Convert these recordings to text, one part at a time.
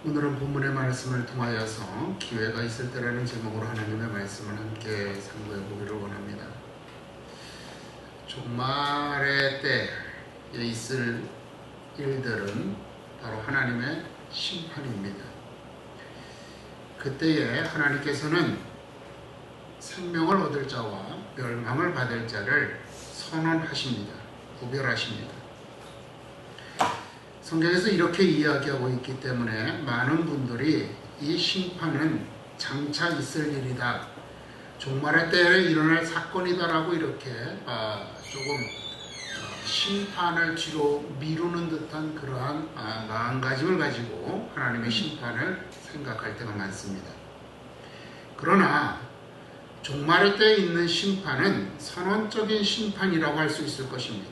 오늘은 본문의 말씀을 통하여서 기회가 있을 때라는 제목으로 하나님의 말씀을 함께 상고해 보기를 원합니다. 종말의 때에 있을 일들은 바로 하나님의 심판입니다. 그때에 하나님께서는 생명을 얻을 자와 멸망을 받을 자를 선언하십니다. 구별하십니다. 성경에서 이렇게 이야기하고 있기 때문에 많은 분들이 이 심판은 장차 있을 일이다, 종말의 때에 일어날 사건이다라고 이렇게 조금 심판을 뒤로 미루는 듯한 그러한 마음가짐을 가지고 하나님의 심판을 생각할 때가 많습니다. 그러나 종말의 때에 있는 심판은 선언적인 심판이라고 할 수 있을 것입니다.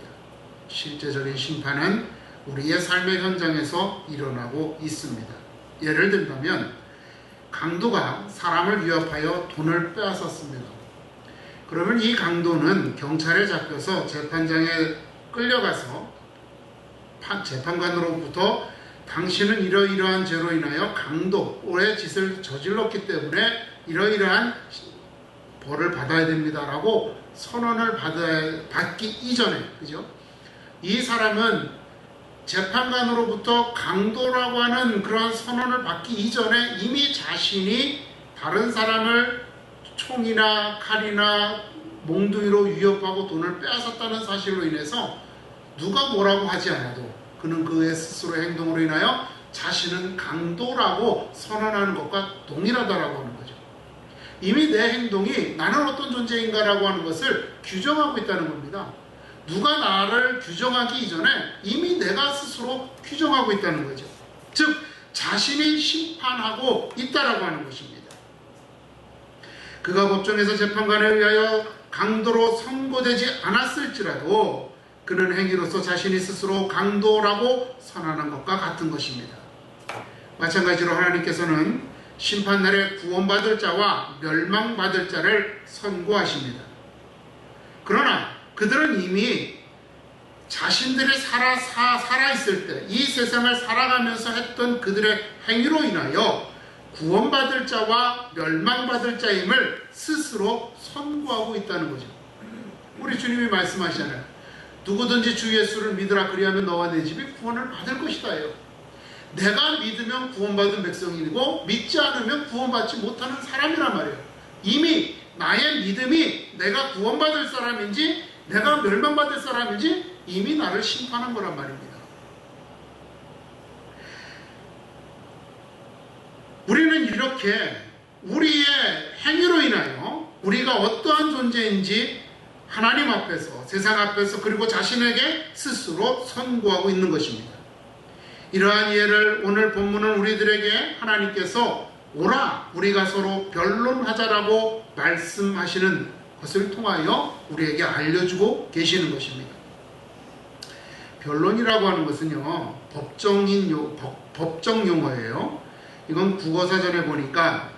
실제적인 심판은 우리의 삶의 현장에서 일어나고 있습니다. 예를 들면 강도가 사람을 위협하여 돈을 빼앗았습니다. 그러면 이 강도는 경찰에 잡혀서 재판장에 끌려가서 재판관으로부터 당신은 이러이러한 죄로 인하여 강도의 짓을 저질렀기 때문에 이러이러한 벌을 받아야 됩니다라고 선언을 받기 이전에, 그죠? 이 사람은 재판관으로부터 강도라고 하는 그런 선언을 받기 이전에 이미 자신이 다른 사람을 총이나 칼이나 몽둥이로 위협하고 돈을 빼앗았다는 사실로 인해서 누가 뭐라고 하지 않아도 그는 그의 스스로의 행동으로 인하여 자신은 강도라고 선언하는 것과 동일하다라고 하는 거죠. 이미 내 행동이 나는 어떤 존재인가라고 하는 것을 규정하고 있다는 겁니다. 누가 나를 규정하기 이전에 이미 내가 스스로 규정하고 있다는 거죠. 즉 자신이 심판하고 있다라고 하는 것입니다. 그가 법정에서 재판관에 의하여 강도로 선고되지 않았을지라도 그는 행위로서 자신이 스스로 강도라고 선언한 것과 같은 것입니다. 마찬가지로 하나님께서는 심판날에 구원받을 자와 멸망받을 자를 선고하십니다. 그러나 그들은 이미 자신들이 살아있을 때, 이 세상을 살아가면서 했던 그들의 행위로 인하여 구원받을 자와 멸망받을 자임을 스스로 선고하고 있다는 거죠. 우리 주님이 말씀하시잖아요. 누구든지 주 예수를 믿으라, 그리하면 너와 내 집이 구원을 받을 것이다요. 내가 믿으면 구원받은 백성이고 믿지 않으면 구원받지 못하는 사람이란 말이에요. 이미 나의 믿음이 내가 구원받을 사람인지 내가 멸망받을 사람인지 이미 나를 심판한 거란 말입니다. 우리는 이렇게 우리의 행위로 인하여 우리가 어떠한 존재인지 하나님 앞에서, 세상 앞에서, 그리고 자신에게 스스로 선고하고 있는 것입니다. 이러한 이해를 오늘 본문은 우리들에게 하나님께서 오라, 우리가 서로 변론하자라고 말씀하시는 것을 통하여 우리에게 알려주고 계시는 것입니다. 변론이라고 하는 것은요, 법정 용어예요. 이건 국어사전에 보니까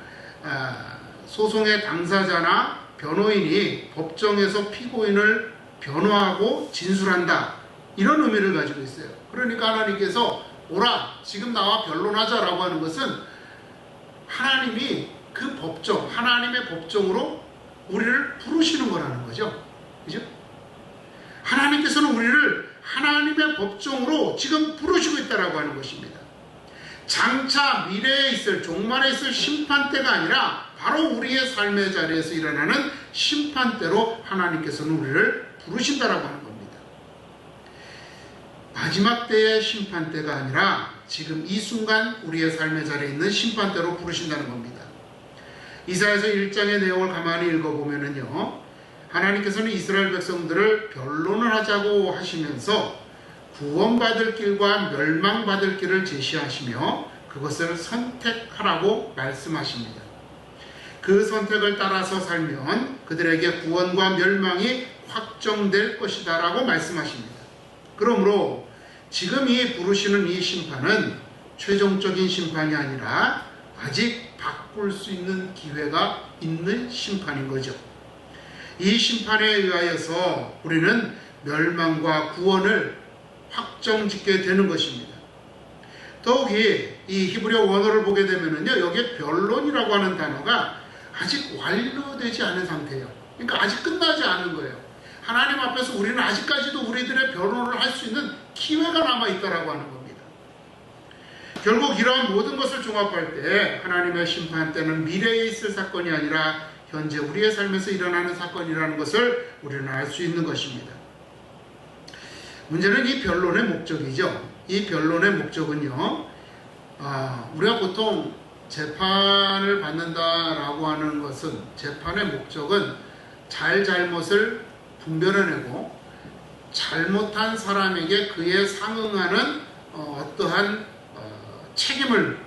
소송의 당사자나 변호인이 법정에서 피고인을 변호하고 진술한다, 이런 의미를 가지고 있어요. 그러니까 하나님께서 오라, 지금 나와 변론하자라고 하는 것은 하나님이 그 법정, 하나님의 법정으로 우리를 부르시는 거라는 거죠. 그죠? 하나님께서는 우리를 하나님의 법정으로 지금 부르시고 있다라고 하는 것입니다. 장차 미래에 있을, 종말에 있을 심판대가 아니라 바로 우리의 삶의 자리에서 일어나는 심판대로 하나님께서는 우리를 부르신다라고 하는 겁니다. 마지막 때의 심판대가 아니라 지금 이 순간 우리의 삶의 자리에 있는 심판대로 부르신다는 겁니다. 이사야서 1장의 내용을 가만히 읽어보면요, 하나님께서는 이스라엘 백성들을 변론을 하자고 하시면서 구원받을 길과 멸망받을 길을 제시하시며 그것을 선택하라고 말씀하십니다. 그 선택을 따라서 살면 그들에게 구원과 멸망이 확정될 것이다 라고 말씀하십니다. 그러므로 지금 이 부르시는 이 심판은 최종적인 심판이 아니라 아직 바꿀 수 있는 기회가 있는 심판인 거죠. 이 심판에 의하여서 우리는 멸망과 구원을 확정짓게 되는 것입니다. 더욱이 이 히브리어 원어를 보게 되면은요, 여기에 변론이라고 하는 단어가 아직 완료되지 않은 상태예요. 그러니까 아직 끝나지 않은 거예요. 하나님 앞에서 우리는 아직까지도 우리들의 변론을 할 수 있는 기회가 남아있다라고 하는 겁니다. 결국 이러한 모든 것을 종합할 때 하나님의 심판 때는 미래에 있을 사건이 아니라 현재 우리의 삶에서 일어나는 사건이라는 것을 우리는 알 수 있는 것입니다. 문제는 이 변론의 목적이죠. 이 변론의 목적은요, 우리가 보통 재판을 받는다라고 하는 것은, 재판의 목적은 잘못을 분별해내고 잘못한 사람에게 그에 상응하는 어떠한 책임을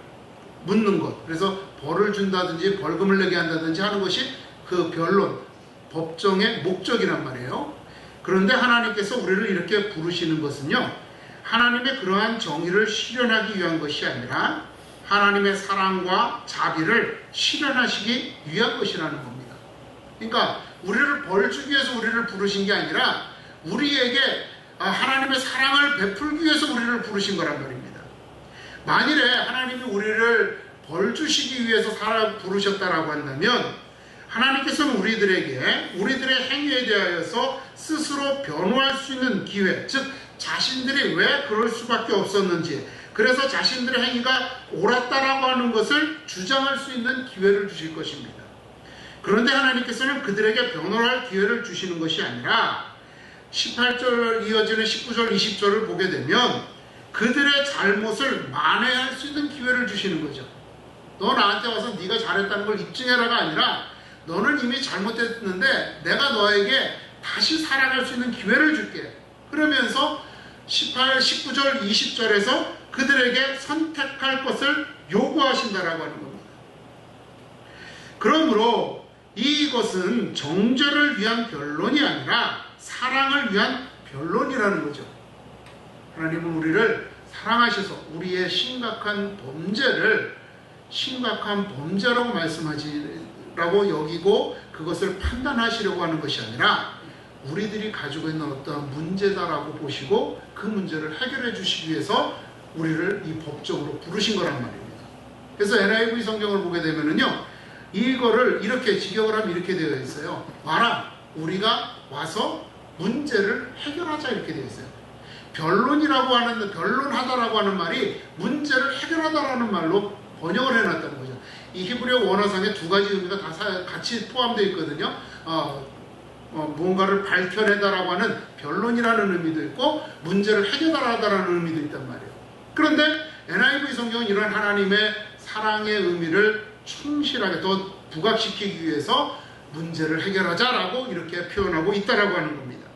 묻는 것, 그래서 벌을 준다든지 벌금을 내게 한다든지 하는 것이 그 변론, 법정의 목적이란 말이에요. 그런데 하나님께서 우리를 이렇게 부르시는 것은요, 하나님의 그러한 정의를 실현하기 위한 것이 아니라 하나님의 사랑과 자비를 실현하시기 위한 것이라는 겁니다. 그러니까 우리를 벌 주기 위해서 우리를 부르신 게 아니라 우리에게 하나님의 사랑을 베풀기 위해서 우리를 부르신 거란 말입니다. 만일에 하나님이 우리를 벌 주시기 위해서 부르셨다라고 한다면 하나님께서는 우리들에게 우리들의 행위에 대하여서 스스로 변호할 수 있는 기회, 즉 자신들이 왜 그럴 수밖에 없었는지, 그래서 자신들의 행위가 옳았다라고 하는 것을 주장할 수 있는 기회를 주실 것입니다. 그런데 하나님께서는 그들에게 변호할 기회를 주시는 것이 아니라 18절 이어지는 19절 20절을 보게 되면 그들의 잘못을 만회할 수 있는 기회를 주시는 거죠. 너 나한테 와서 네가 잘했다는 걸 입증해라가 아니라 너는 이미 잘못했는데 내가 너에게 다시 살아갈 수 있는 기회를 줄게. 그러면서 18, 19절, 20절에서 그들에게 선택할 것을 요구하신다라고 하는 겁니다. 그러므로 이것은 정죄를 위한 변론이 아니라 사랑을 위한 변론이라는 거죠. 하나님은 우리를 사랑하셔서 우리의 심각한 범죄라고 말씀하시라고 여기고 그것을 판단하시려고 하는 것이 아니라 우리들이 가지고 있는 어떠한 문제다라고 보시고 그 문제를 해결해 주시기 위해서 우리를 이 법적으로 부르신 거란 말입니다. 그래서 NIV 성경을 보게 되면은요, 이거를 이렇게 직역을 하면 이렇게 되어 있어요. 와라, 우리가 와서 문제를 해결하자, 이렇게 되어 있어요. 변론하다라고 하는 말이 문제를 해결하다라는 말로 번역을 해놨다는 거죠. 이 히브리어 원어상에 두 가지 의미가 다 같이 포함되어 있거든요. 무언가를 밝혀내다라고 하는 변론이라는 의미도 있고 문제를 해결하다라는 의미도 있단 말이에요. 그런데 NIV 성경은 이런 하나님의 사랑의 의미를 충실하게 더 부각시키기 위해서 문제를 해결하자라고 이렇게 표현하고 있다라고 하는 겁니다.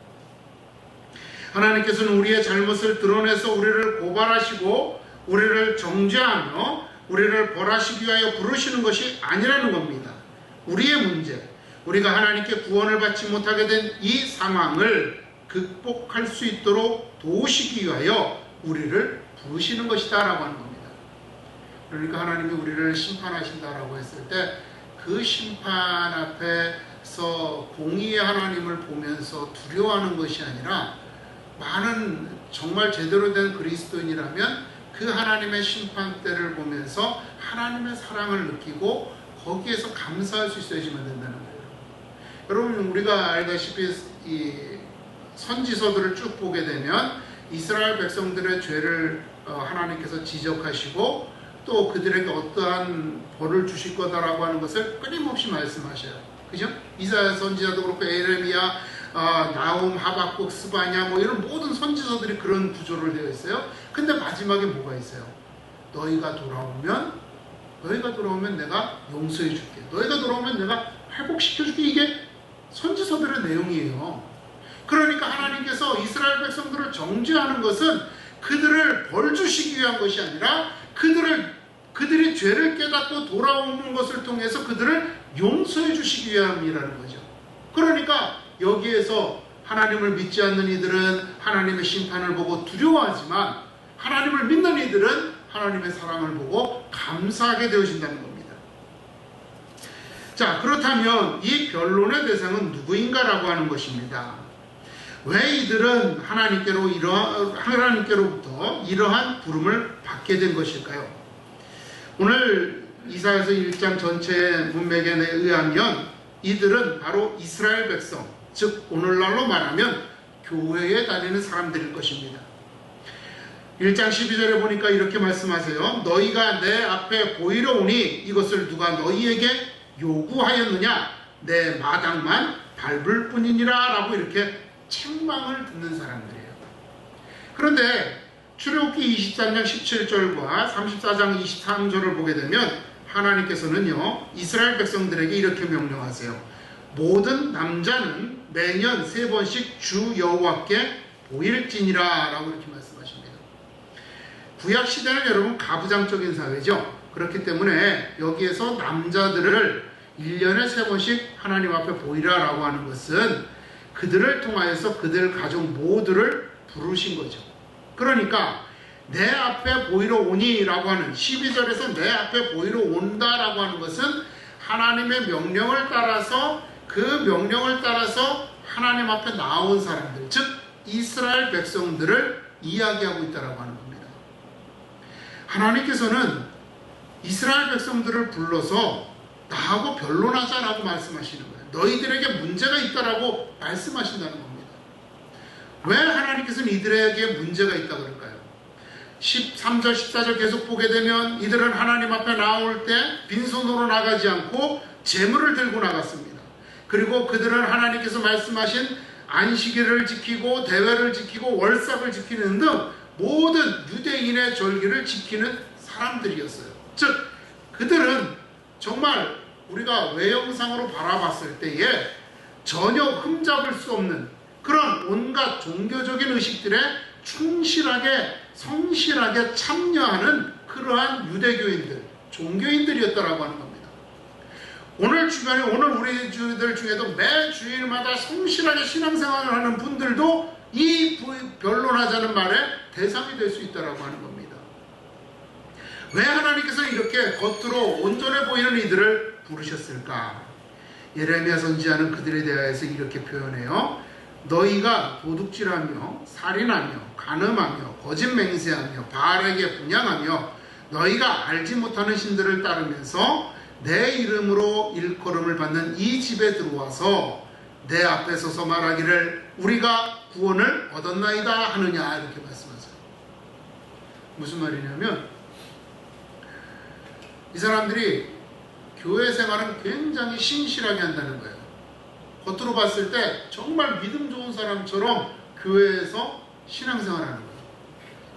하나님께서는 우리의 잘못을 드러내서 우리를 고발하시고 우리를 정죄하며 우리를 벌하시기 위하여 부르시는 것이 아니라는 겁니다. 우리의 문제, 우리가 하나님께 구원을 받지 못하게 된 이 상황을 극복할 수 있도록 도우시기 위하여 우리를 부르시는 것이다 라고 하는 겁니다. 그러니까 하나님이 우리를 심판하신다라고 했을 때 그 심판 앞에서 공의의 하나님을 보면서 두려워하는 것이 아니라 많은 정말 제대로 된 그리스도인이라면 그 하나님의 심판대를 보면서 하나님의 사랑을 느끼고 거기에서 감사할 수 있어야지만 된다는 거예요. 여러분, 우리가 알다시피 이 선지서들을 쭉 보게 되면 이스라엘 백성들의 죄를 하나님께서 지적하시고 또 그들에게 어떠한 벌을 주실 거다라고 하는 것을 끊임없이 말씀하셔요. 그죠? 이사야 선지자도 그렇고 에레미야, 나훔, 하박국, 스바냐 뭐 이런 모든 선지서들이 그런 구조로 되어 있어요. 근데 마지막에 뭐가 있어요? 너희가 돌아오면 내가 용서해 줄게. 너희가 돌아오면 내가 회복시켜 줄게. 이게 선지서들의 내용이에요. 그러니까 하나님께서 이스라엘 백성들을 정죄하는 것은 그들을 벌 주시기 위한 것이 아니라 그들이 죄를 깨닫고 돌아오는 것을 통해서 그들을 용서해 주시기 위함이라는 거죠. 그러니까 여기에서 하나님을 믿지 않는 이들은 하나님의 심판을 보고 두려워하지만 하나님을 믿는 이들은 하나님의 사랑을 보고 감사하게 되어진다는 겁니다. 자, 그렇다면 이 변론의 대상은 누구인가라고 하는 것입니다. 왜 이들은 하나님께로부터 이러한 부름을 받게 된 것일까요? 오늘 이사야서 1장 전체의 문맥에 의하면 이들은 바로 이스라엘 백성, 즉 오늘날로 말하면 교회에 다니는 사람들일 것입니다. 1장 12절에 보니까 이렇게 말씀하세요. 너희가 내 앞에 보이러 오니 이것을 누가 너희에게 요구하였느냐? 내 마당만 밟을 뿐이니라 라고 이렇게 책망을 듣는 사람들이에요. 그런데 출애굽기 23장 17절과 34장 23절을 보게 되면 하나님께서는요 이스라엘 백성들에게 이렇게 명령하세요. 모든 남자는 매년 3번씩 주 여호와께 보일지니라 라고 이렇게 말씀하십니다. 구약 시대는 여러분 가부장적인 사회죠. 그렇기 때문에 여기에서 남자들을 1년에 3번씩 하나님 앞에 보이라 라고 하는 것은 그들을 통하여서 그들 가족 모두를 부르신 거죠. 그러니까 내 앞에 보이러 오니 라고 하는 12절에서 내 앞에 보이러 온다 라고 하는 것은 하나님의 명령을 따라서 그 명령을 따라서 하나님 앞에 나온 사람들, 즉 이스라엘 백성들을 이야기하고 있다라고 하는 겁니다. 하나님께서는 이스라엘 백성들을 불러서 나하고 변론하자라고 말씀하시는 거예요. 너희들에게 문제가 있다라고 말씀하신다는 겁니다. 왜 하나님께서는 이들에게 문제가 있다 그럴까요? 13절 14절 계속 보게 되면 이들은 하나님 앞에 나올 때 빈손으로 나가지 않고 재물을 들고 나갔습니다. 그리고 그들은 하나님께서 말씀하신 안식일을 지키고 대회를 지키고 월삭을 지키는 등 모든 유대인의 절기를 지키는 사람들이었어요. 즉 그들은 정말 우리가 외형상으로 바라봤을 때에 전혀 흠잡을 수 없는 그런 온갖 종교적인 의식들에 충실하게 성실하게 참여하는 그러한 유대교인들, 종교인들이었다라고 하는 겁니다. 오늘 우리들 중에도 매 주일마다 성실하게 신앙생활을 하는 분들도 이 변론하자는 말에 대상이 될 수 있다라고 하는 겁니다. 왜 하나님께서 이렇게 겉으로 온전해 보이는 이들을 부르셨을까? 예레미야 선지자는 그들에 대하여서 이렇게 표현해요. 너희가 도둑질하며 살인하며 간음하며 거짓 맹세하며 바알에게 분향하며 너희가 알지 못하는 신들을 따르면서 내 이름으로 일컬음을 받는 이 집에 들어와서 내 앞에 서서 말하기를 우리가 구원을 얻었나이다 하느냐 이렇게 말씀하세요. 무슨 말이냐면 이 사람들이 교회 생활은 굉장히 신실하게 한다는 거예요. 겉으로 봤을 때 정말 믿음 좋은 사람처럼 교회에서 신앙생활하는 거예요.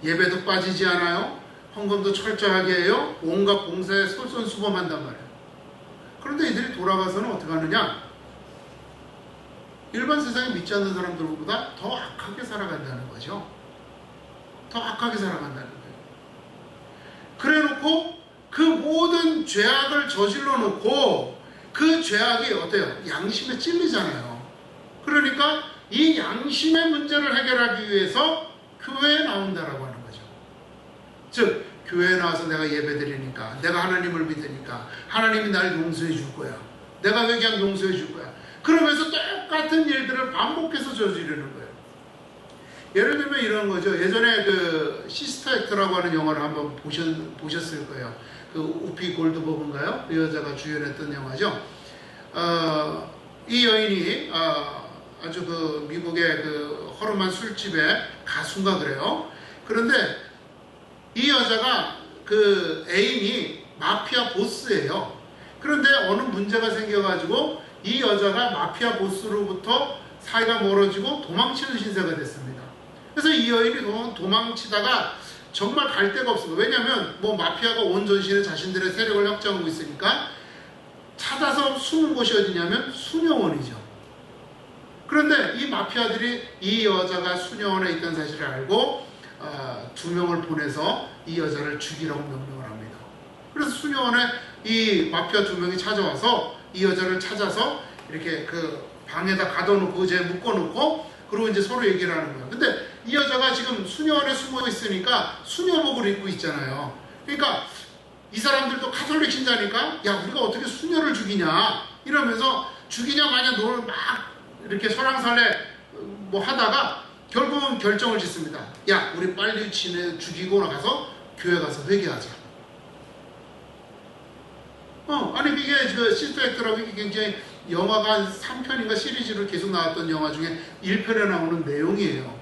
예배도 빠지지 않아요. 헌금도 철저하게 해요. 온갖 봉사에 솔선수범한단 말이에요. 그런데 이들이 돌아가서는 어떻게 하느냐? 일반 세상에 믿지 않는 사람들보다 더 악하게 살아간다는 거죠. 더 악하게 살아간다는 거예요. 그래놓고 그 모든 죄악을 저질러 놓고 그 죄악이 어때요? 양심에 찔리잖아요. 그러니까 이 양심의 문제를 해결하기 위해서 교회에 나온다라고 하는 거죠. 즉 교회에 나와서 내가 예배드리니까 내가 하나님을 믿으니까 하나님이 날 용서해 줄 거야. 내가 왜 그냥 용서해 줄 거야. 그러면서 똑같은 일들을 반복해서 저지르는 거예요. 예를 들면 이런 거죠. 예전에 그 시스터 액터라고 하는 영화를 한번 보셨을 거예요. 그 우피 골드버그인가요? 그 여자가 주연했던 영화죠. 이 여인이 아주 그 미국의 그 허름한 술집의 가수인가 그래요. 그런데 이 여자가 그 애인이 마피아 보스예요. 그런데 어느 문제가 생겨가지고 이 여자가 마피아 보스로부터 사이가 멀어지고 도망치는 신세가 됐습니다. 그래서 이 여인이 도망치다가 정말 갈 데가 없습니다. 왜냐하면 뭐 마피아가 온 전시는 자신들의 세력을 확장하고 있으니까 찾아서 숨은 곳이 어디냐면 수녀원이죠. 그런데 이 마피아들이 이 여자가 수녀원에 있다는 사실을 알고 2명을 보내서 이 여자를 죽이라고 명령을 합니다. 그래서 수녀원에 이 마피아 2명이 찾아와서 이 여자를 찾아서 이렇게 그 방에다 가둬놓고 의자에 묶어놓고 그리고 이제 서로 얘기를 하는 거예요. 근데 이 여자가 지금 수녀원에 숨어 있으니까 수녀복을 입고 있잖아요. 그러니까 이 사람들도 가톨릭 신자니까 야 우리가 어떻게 수녀를 죽이냐 이러면서 죽이냐 마냐 너를 막 이렇게 설왕설래 뭐 하다가 결국은 결정을 짓습니다. 야, 우리 빨리 죽이고 나가서 교회 가서 회개하자. 아니 그게 그 시스터 액트라고 이게 굉장히 영화가 한 3편인가 시리즈로 계속 나왔던 영화 중에 1편에 나오는 내용이에요.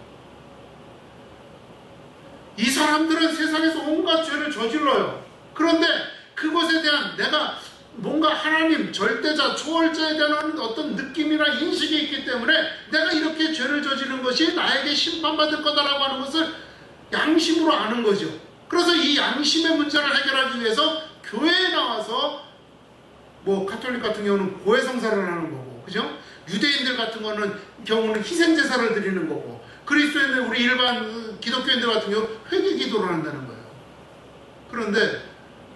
이 사람들은 세상에서 온갖 죄를 저질러요. 그런데 그것에 대한 내가 뭔가 하나님, 절대자, 초월자에 대한 어떤 느낌이나 인식이 있기 때문에 내가 이렇게 죄를 저지른 것이 나에게 심판받을 거다라고 하는 것을 양심으로 아는 거죠. 그래서 이 양심의 문제를 해결하기 위해서 교회에 나와서 뭐 카톨릭 같은 경우는 고해성사를 하는 거고, 그죠? 유대인들 같은 경우는 희생제사를 드리는 거고, 그리스도인들, 우리 일반 기독교인들 같은 경우 회개 기도를 한다는 거예요. 그런데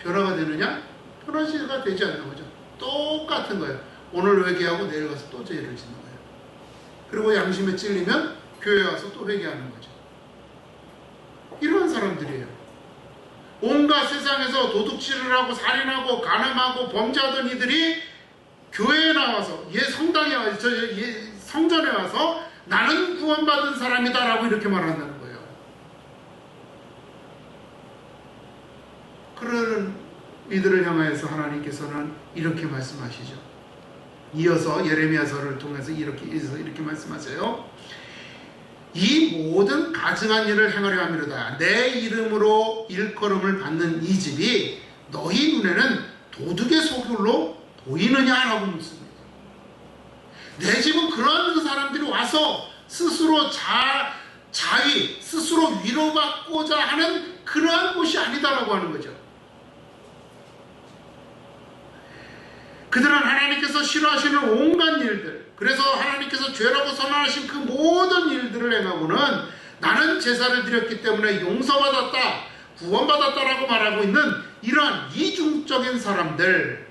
변화가 되느냐? 변화가 되지 않는 거죠. 똑같은 거예요. 오늘 회개하고 내일 가서 또 죄를 짓는 거예요. 그리고 양심에 찔리면 교회 와서 또 회개하는 거죠. 이런 사람들이에요. 온갖 세상에서 도둑질을 하고 살인하고 간음하고 범죄하던 이들이 교회에 나와서 성당에 와서 성전에 와서 나는 구원받은 사람이다 라고 이렇게 말한다는 거예요. 그런 이들을 향하여서 하나님께서는 이렇게 말씀하시죠. 이어서 예레미야서를 통해서 이렇게 말씀하세요. 이 모든 가증한 일을 행하려 함이로다. 내 이름으로 일컬음을 받는 이 집이 너희 눈에는 도둑의 소굴로 보이느냐라고 묻습니다. 내 집은 그런 사람들이 와서 스스로 자위, 스스로 위로받고자 하는 그러한 곳이 아니다라고 하는 거죠. 그들은 하나님께서 싫어하시는 온갖 일들, 그래서 하나님께서 죄라고 선언하신 그 모든 일들을 행하고는 나는 제사를 드렸기 때문에 용서받았다, 구원받았다라고 말하고 있는 이러한 이중적인 사람들,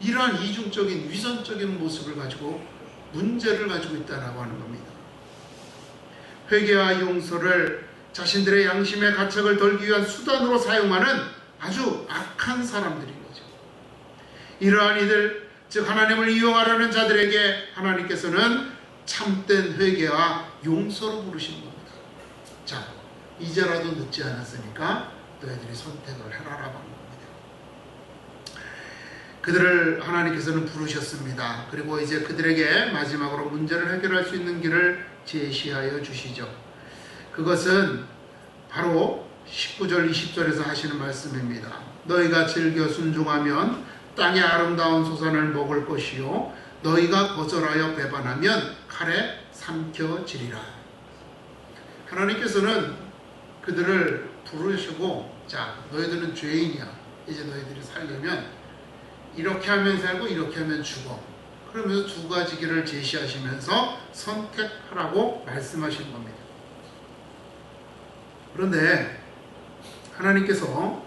이러한 이중적인 위선적인 모습을 가지고 문제를 가지고 있다라고 하는 겁니다. 회개와 용서를 자신들의 양심의 가책을 덜기 위한 수단으로 사용하는 아주 악한 사람들인 거죠. 이러한 이들, 즉 하나님을 이용하려는 자들에게 하나님께서는 참된 회개와 용서로 부르시는 겁니다. 자, 이제라도 늦지 않았으니까 너희들이 선택을 해라라고 하는 겁니다. 그들을 하나님께서는 부르셨습니다. 그리고 이제 그들에게 마지막으로 문제를 해결할 수 있는 길을 제시하여 주시죠. 그것은 바로 19절 20절에서 하시는 말씀입니다. 너희가 즐겨 순종하면 땅의 아름다운 소산을 먹을 것이요 너희가 거절하여 배반하면 칼에 삼켜지리라. 하나님께서는 그들을 부르시고, 자, 너희들은 죄인이야. 이제 너희들이 살려면 이렇게 하면 살고 이렇게 하면 죽어. 그러면서 두 가지 길을 제시하시면서 선택하라고 말씀하시는 겁니다. 그런데 하나님께서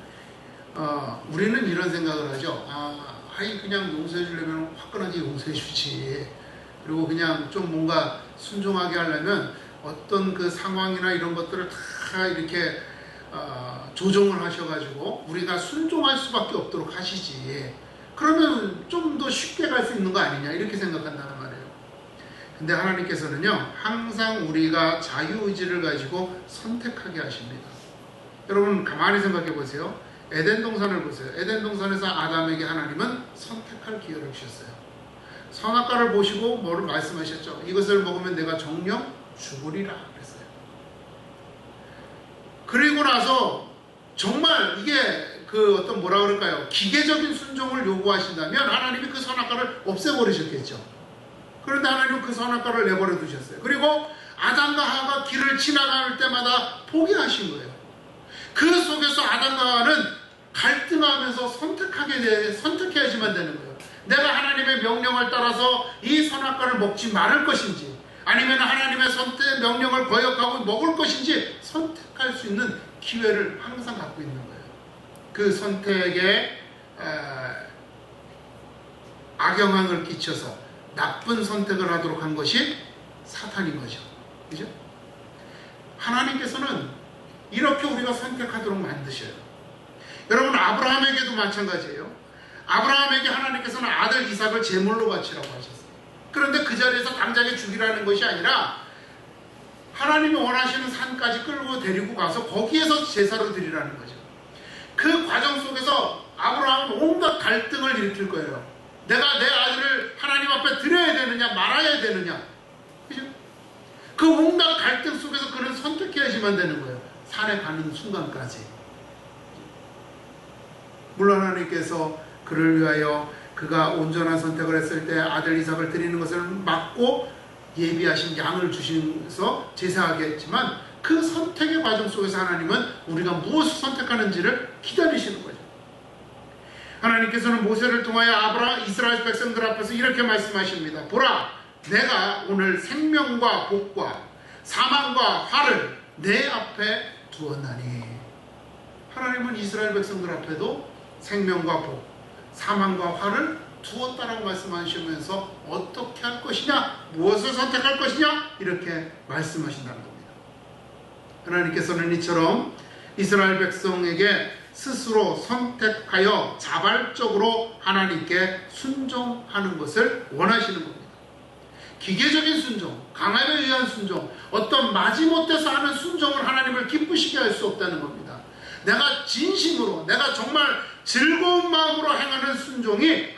우리는 이런 생각을 하죠. 그냥 용서해 주려면 화끈하게 용서해 주지. 그리고 그냥 좀 뭔가 순종하게 하려면 어떤 그 상황이나 이런 것들을 다 이렇게 조정을 하셔가지고 우리가 순종할 수밖에 없도록 하시지. 그러면 좀 더 쉽게 갈 수 있는 거 아니냐 이렇게 생각한다는 말이에요. 근데 하나님께서는요 항상 우리가 자유의지를 가지고 선택하게 하십니다. 여러분 가만히 생각해 보세요. 에덴 동산을 보세요. 에덴 동산에서 아담에게 하나님은 선택할 기회를 주셨어요. 선악과를 보시고 뭐를 말씀하셨죠? 이것을 먹으면 내가 정령 죽으리라 그랬어요. 그리고 나서 정말 이게 그 어떤 뭐라 그럴까요? 기계적인 순종을 요구하신다면 하나님이 그 선악과를 없애버리셨겠죠. 그런데 하나님은 그 선악과를 내버려 두셨어요. 그리고 아담과 하와가 길을 지나갈 때마다 포기하신 거예요. 그 속에서 아담과 하와는 갈등하면서 선택해야지만 되는 거예요. 내가 하나님의 명령을 따라서 이 선악과를 먹지 말을 것인지 아니면 하나님의 명령을 거역하고 먹을 것인지 선택할 수 있는 기회를 항상 갖고 있는 거예요. 그 선택에 악영향을 끼쳐서 나쁜 선택을 하도록 한 것이 사탄인 거죠. 그죠? 하나님께서는 이렇게 우리가 선택하도록 만드셔요. 여러분 아브라함에게도 마찬가지예요. 아브라함에게 하나님께서는 아들 이삭을 제물로 바치라고 하셨어요. 그런데 그 자리에서 당장에 죽이라는 것이 아니라 하나님이 원하시는 산까지 끌고 데리고 가서 거기에서 제사를 드리라는 거죠. 그 과정 속에서 아브라함은 온갖 갈등을 일으킬 거예요. 내가 내 아들을 하나님 앞에 드려야 되느냐 말아야 되느냐. 그죠? 그 온갖 갈등 속에서 그는 선택해야지만 되는 거예요. 산에 가는 순간까지. 물론 하나님께서 그를 위하여 그가 온전한 선택을 했을 때 아들 이삭을 드리는 것을 막고 예비하신 양을 주셔서 제사하게 했지만 그 선택의 과정 속에서 하나님은 우리가 무엇을 선택하는지를 기다리시는 거죠. 하나님께서는 모세를 통하여 이스라엘 백성들 앞에서 이렇게 말씀하십니다. 보라, 내가 오늘 생명과 복과 사망과 화를 내 앞에 두었나니. 하나님은 이스라엘 백성들 앞에도 생명과 복, 사망과 화를 두었다라고 말씀하시면서 어떻게 할 것이냐, 무엇을 선택할 것이냐 이렇게 말씀하신다는 겁니다. 하나님께서는 이처럼 이스라엘 백성에게 스스로 선택하여 자발적으로 하나님께 순종하는 것을 원하시는 겁니다. 기계적인 순종, 강함에 의한 순종, 어떤 마지못해서 하는 순종을 하나님을 기쁘시게 할 수 없다는 겁니다. 내가 진심으로, 내가 정말 즐거운 마음으로 행하는 순종이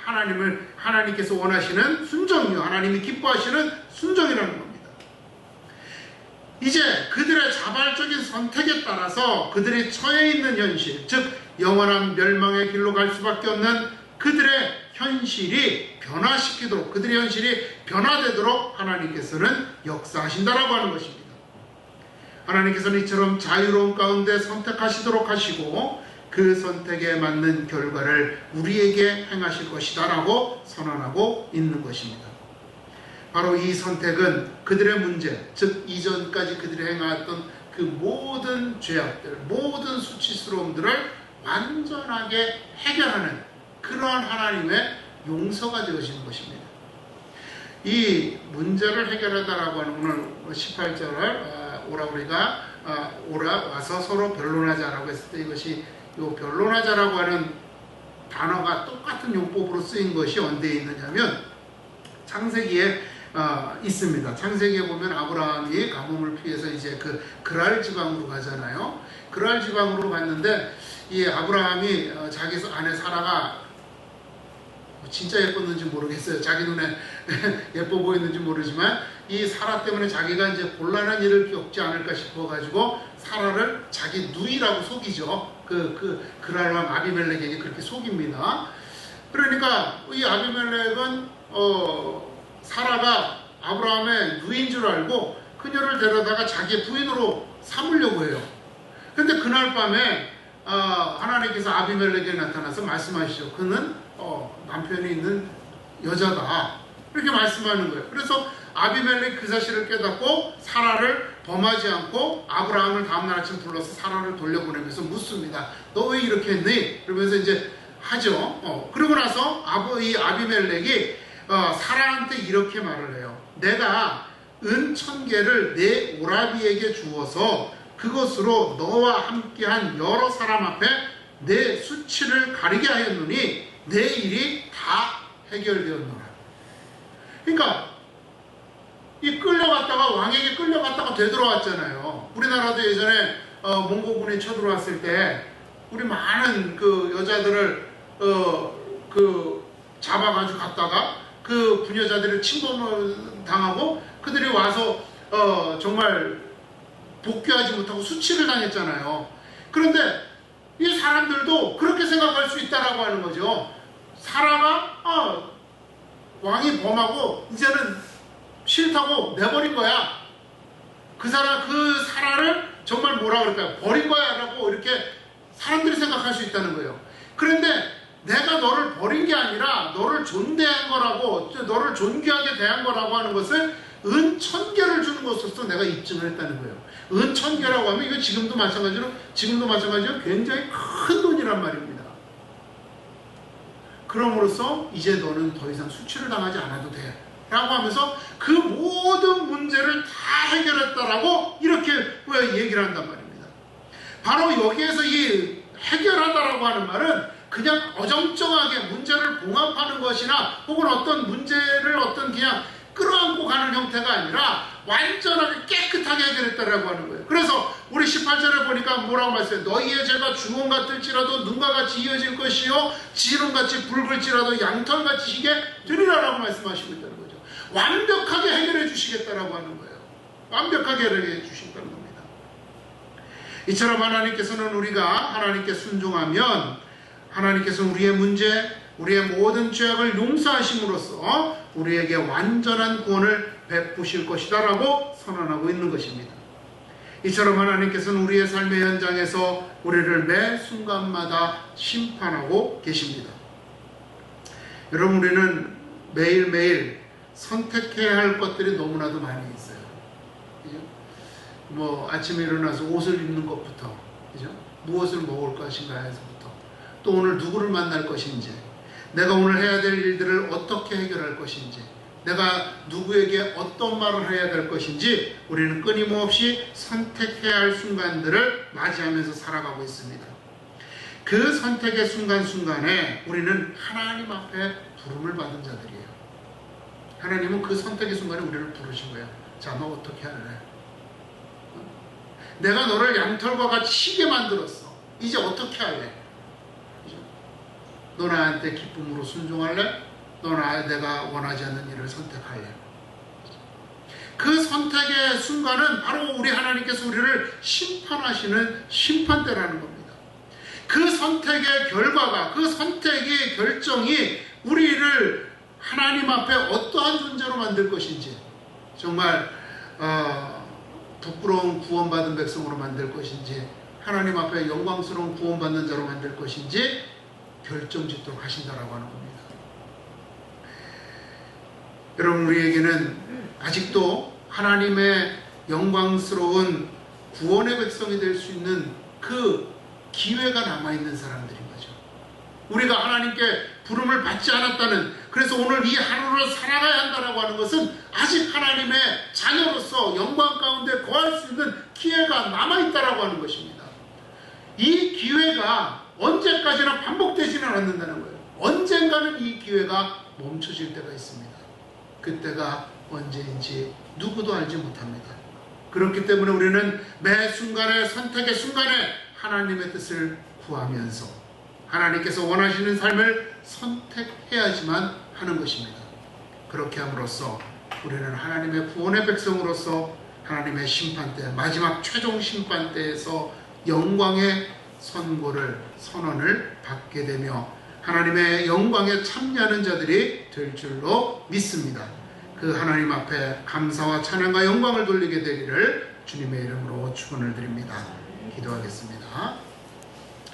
하나님께서 원하시는 순종이요, 하나님이 기뻐하시는 순종이라는 겁니다. 이제 그들의 자발적인 선택에 따라서 그들이 처해 있는 현실, 즉 영원한 멸망의 길로 갈 수밖에 없는 그들의 현실이 변화시키도록, 그들의 현실이 변화되도록 하나님께서는 역사하신다라고 하는 것입니다. 하나님께서는 이처럼 자유로운 가운데 선택하시도록 하시고 그 선택에 맞는 결과를 우리에게 행하실 것이다 라고 선언하고 있는 것입니다. 바로 이 선택은 그들의 문제, 즉 이전까지 그들이 행하였던 그 모든 죄악들, 모든 수치스러움들을 완전하게 해결하는 그러한 하나님의 용서가 되어지는 것입니다. 이 문제를 해결하다라고 하는 오늘 18절을 오라 와서 서로 변론하자라고 했을 때 이것이 요 변론하자라고 하는 단어가 똑같은 용법으로 쓰인 것이 언제 있느냐면 창세기에 있습니다. 창세기에 보면 아브라함이 가뭄을 피해서 이제 그 그랄 지방으로 가잖아요. 그랄 지방으로 갔는데 이 아브라함이 자기 아내 사라가 진짜 예뻤는지 모르겠어요. 자기 눈에 예뻐 보이는지 모르지만 이 사라 때문에 자기가 이제 곤란한 일을 겪지 않을까 싶어가지고 사라를 자기 누이라고 속이죠. 그랄 왕 아비멜렉에게 그렇게 속입니다. 그러니까 이 아비멜렉은 사라가 아브라함의 누이인 줄 알고 그녀를 데려다가 자기의 부인으로 삼으려고 해요. 근데 그날 밤에 하나님께서 아비멜렉에게 나타나서 말씀하시죠. 그는 남편이 있는 여자다. 이렇게 말씀하는 거예요. 그래서 아비멜렉 그 사실을 깨닫고 사라를 범하지 않고 아브라함을 다음날 아침 불러서 사라를 돌려보내면서 묻습니다. 너 왜 이렇게 했니? 그러면서 이제 하죠. 그러고 나서 이 아비멜렉이 사라한테 이렇게 말을 해요. 내가 은 1000개를 내 오라비에게 주어서 그것으로 너와 함께한 여러 사람 앞에 내 수치를 가리게 하였노니 내 일이 다 해결되었노라. 그러니까 이 끌려갔다가 왕에게 끌려갔다가 되돌아왔잖아요. 우리나라도 예전에 몽고군이 쳐들어왔을 때 우리 많은 그 여자들을 잡아가지고 갔다가 그 부녀자들을 침범을 당하고 그들이 와서 정말 복귀하지 못하고 수치를 당했잖아요. 그런데 이 사람들도 그렇게 생각할 수 있다라고 하는 거죠. 사라가 왕이 범하고 이제는 싫다고 내버린 거야. 그 사라를 정말 뭐라 그럴까요? 버린 거야 라고 이렇게 사람들이 생각할 수 있다는 거예요. 그런데 내가 너를 버린 게 아니라 너를 존대한 거라고, 너를 존귀하게 대한 거라고 하는 것을 은 1000개를 주는 것으로서 내가 입증을 했다는 거예요. 은 1000개라고 하면 이거 지금도 마찬가지로 굉장히 큰 돈이란 말입니다. 그럼으로써 이제 너는 더 이상 수치를 당하지 않아도 돼 라고 하면서 그 모든 문제를 다 해결했다라고 이렇게 얘기를 한단 말입니다. 바로 여기에서 이 해결하다라고 하는 말은 그냥 어정쩡하게 문제를 봉합하는 것이나 혹은 어떤 문제를 그냥 끌어안고 가는 형태가 아니라 완전하게 깨끗하게 해결했다라고 하는 거예요. 그래서 우리 18절에 보니까 뭐라고 말씀해요? 너희의 죄가 주홍 같을지라도 눈과 같이 이어질 것이요 지름같이 붉을지라도 양털같이 희게 되리라라고 말씀하시고 있다는 거죠. 완벽하게 해결해 주시겠다라고 하는 거예요. 완벽하게 해결해 주신다는 겁니다. 이처럼 하나님께서는 우리가 하나님께 순종하면 하나님께서 우리의 문제, 우리의 모든 죄악을 용서하심으로써 우리에게 완전한 구원을 베푸실 것이다 라고 선언하고 있는 것입니다. 이처럼 하나님께서는 우리의 삶의 현장에서 우리를 매 순간마다 심판하고 계십니다. 여러분, 우리는 매일매일 선택해야 할 것들이 너무나도 많이 있어요. 그죠? 뭐 아침에 일어나서 옷을 입는 것부터, 그죠? 무엇을 먹을 것인가에서부터, 또 오늘 누구를 만날 것인지, 내가 오늘 해야 될 일들을 어떻게 해결할 것인지, 내가 누구에게 어떤 말을 해야 될 것인지 우리는 끊임없이 선택해야 할 순간들을 맞이하면서 살아가고 있습니다. 그 선택의 순간순간에 우리는 하나님 앞에 부름을 받은 자들이에요. 하나님은 그 선택의 순간에 우리를 부르신 거예요. 자, 너 어떻게 할래? 내가 너를 양털과 같이 희게 만들었어. 이제 어떻게 할래? 너 나한테 기쁨으로 순종할래? 너 내가 원하지 않는 일을 선택할래? 그 선택의 순간은 바로 우리 하나님께서 우리를 심판하시는 심판대라는 겁니다. 그 선택의 결과가, 그 선택의 결정이 우리를 하나님 앞에 어떠한 존재로 만들 것인지, 정말 부끄러운 구원받은 백성으로 만들 것인지, 하나님 앞에 영광스러운 구원받는 자로 만들 것인지 결정짓도록 하신다라고 하는 겁니다. 여러분, 우리에게는 아직도 하나님의 영광스러운 구원의 백성이 될 수 있는 그 기회가 남아있는 사람들인 거죠. 우리가 하나님께 부름을 받지 않았다는, 그래서 오늘 이 하루를 살아가야 한다라고 하는 것은 아직 하나님의 자녀로서 영광 가운데 거할 수 있는 기회가 남아있다라고 하는 것입니다. 이 기회가 언제까지나 반복되지는 않는다는 거예요. 언젠가는 이 기회가 멈춰질 때가 있습니다. 그때가 언제인지 누구도 알지 못합니다. 그렇기 때문에 우리는 매 순간의 선택의 순간에 하나님의 뜻을 구하면서 하나님께서 원하시는 삶을 선택해야지만 하는 것입니다. 그렇게 함으로써 우리는 하나님의 구원의 백성으로서 하나님의 심판대, 마지막 최종 심판대에서 영광의 선언을 받게 되며 하나님의 영광에 참여하는 자들이 될 줄로 믿습니다. 그 하나님 앞에 감사와 찬양과 영광을 돌리게 되기를 주님의 이름으로 축원을 드립니다. 기도하겠습니다.